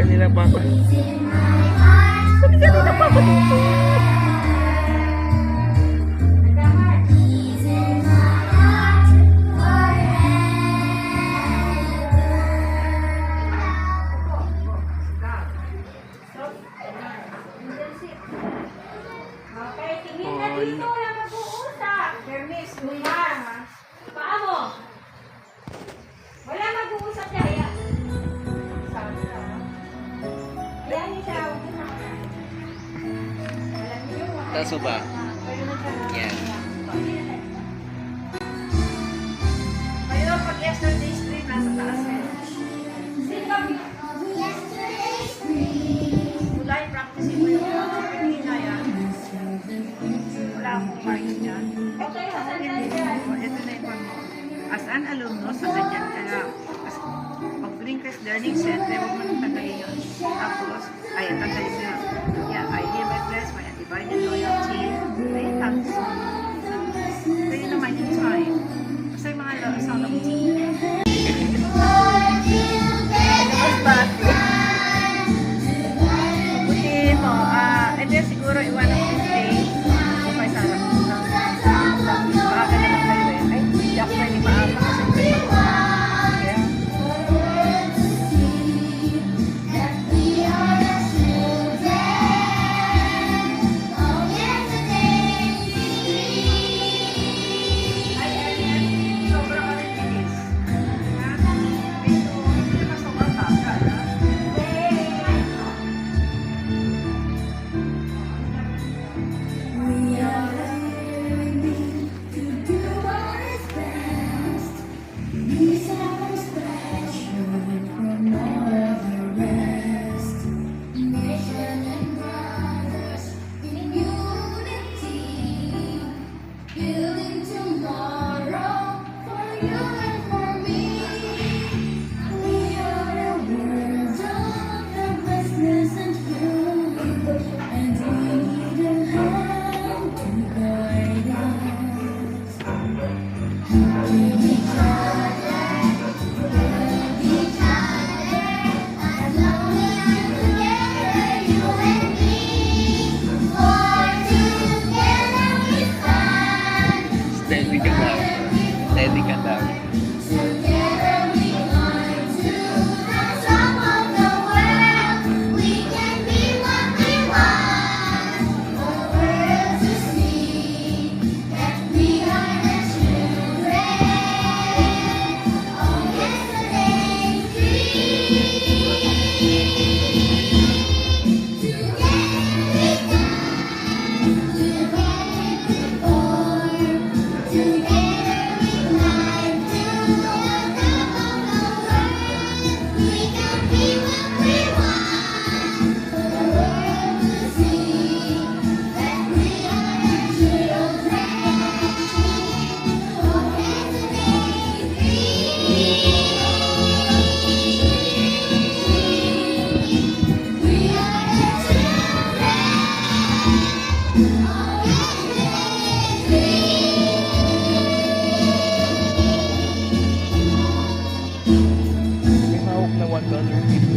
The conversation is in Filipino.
kanila papa. Sabi kanila papa dito. Okay, tingin na dito. Wala mag-uusap. Hermes, lumang. Paa mo. Wala mag-uusap niya. Ayan. Ayan niya siya. Alam niyo. Taso ba? Yan. Kayo, pag yesterday stream, nasa taas kayo. Sino? Kulay, practicing mo yung Pilipina yan. Wala akong mark dyan. Okay, hasan na yan. Ito na yung pag as an alumnus, sa ganyan ka lang. Pag Greencrest Learning Center, huwag mo nang tanggalin yun. Tapos, ayan, tanggalin mo yun. Yeah, I hereby pledge my undivided loyalty. Ayun lang. Kaya naman yung time. Basta yung mga sound of tea. Tapos ba? Buti mo, ito siguro one of these days. Okay, sana. Maaga naman kayo eh. Ay, hindi ako pwede maaga kasi kaya. Ay, sobrang kalinis. Medyo, hindi naman sobrang tagal. Building tomorrow for you and for me. We are the words of the restless and true, and we need a hand to guide us. Give each other, as long as we're together, you and me. For together we stand. Steady ka daw. Steady ka daw. Together we climb to the top of the world. We can be what we want. The world to see that we are the children of yesterday's dream. Together we stand. Together we form. Together we climb to the top of the world. We can be what we want. For the world to see that we are the children of yesterday's dream. We are the children of yesterday's dream. May hawak na $1.50.